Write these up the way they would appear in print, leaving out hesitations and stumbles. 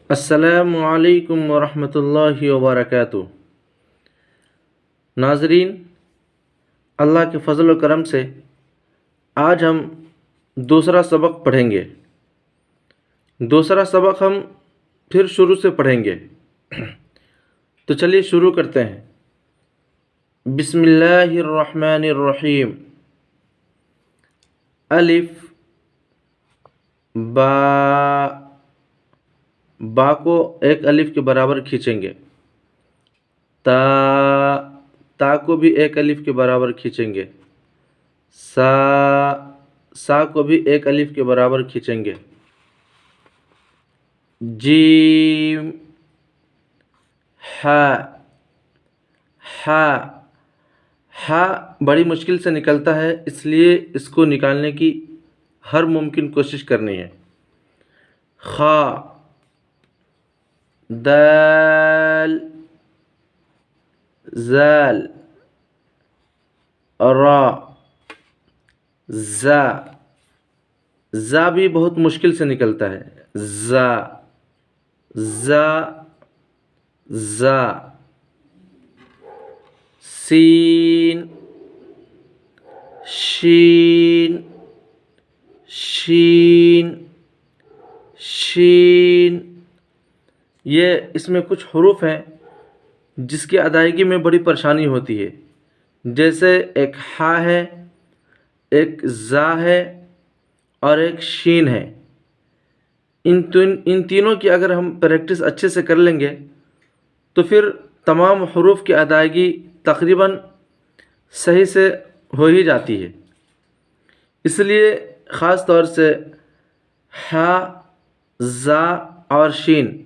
السلام علیکم ورحمۃ اللہ وبرکاتہ۔ ناظرین، اللہ کے فضل و کرم سے آج ہم دوسرا سبق پڑھیں گے۔ دوسرا سبق ہم پھر شروع سے پڑھیں گے، تو چلیے شروع کرتے ہیں۔ بسم اللہ الرحمن الرحیم۔ الف با کو ایک الف کے برابر کھینچیں گے۔ تا کو بھی ایک الف کے برابر کھینچیں گے۔ سا کو بھی ایک الف کے برابر کھینچیں گے۔ جیم ہا بڑی مشکل سے نکلتا ہے، اس لیے اس کو نکالنے کی ہر ممکن کوشش کرنی ہے۔ خا دال زال را زا بھی بہت مشکل سے نکلتا ہے۔ زا سین شین یہ اس میں کچھ حروف ہیں جس کی ادائیگی میں بڑی پریشانی ہوتی ہے، جیسے ایک ہا ہے، ایک زا ہے اور ایک شین ہے۔ ان تینوں کی اگر ہم پریکٹس اچھے سے کر لیں گے تو پھر تمام حروف کی ادائیگی تقریباً صحیح سے ہو ہی جاتی ہے۔ اس لیے خاص طور سے ہا، زا اور شین،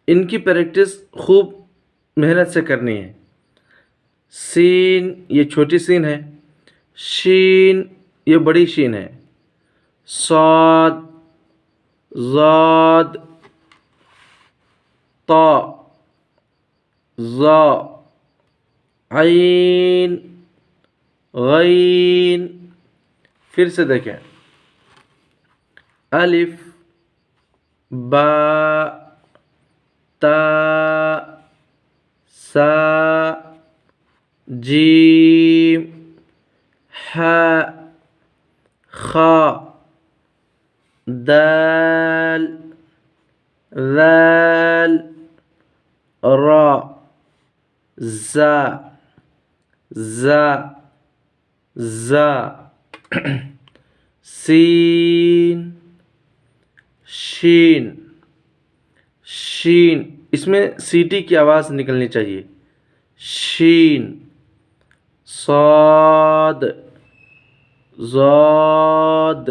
ان کی پریکٹس خوب محنت سے کرنی ہے۔ سین یہ چھوٹی سین ہے، شین یہ بڑی شین ہے۔ صاد، ضاد، طا، ظا، عین، غین۔ پھر سے دیکھیں، الف با تا سا جیم ہا خا دال ذال را زا سین شین اس میں سیٹی کی آواز نکلنی چاہیے۔ شین صاد ضاد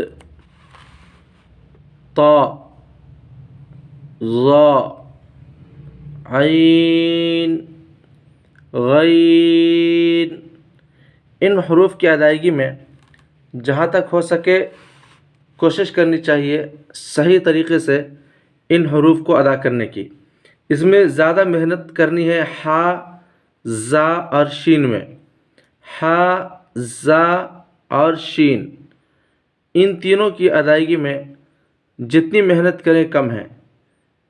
طا ظا عین غین۔ ان حروف کی ادائیگی میں جہاں تک ہو سکے کوشش کرنی چاہیے صحیح طریقے سے ان حروف کو ادا کرنے کی۔ اس میں زیادہ محنت کرنی ہے ہا، زا اور شین میں۔ ہا، زا اور شین ان تینوں کی ادائیگی میں جتنی محنت کریں کم ہے،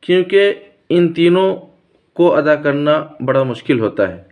کیونکہ ان تینوں کو ادا کرنا بڑا مشکل ہوتا ہے۔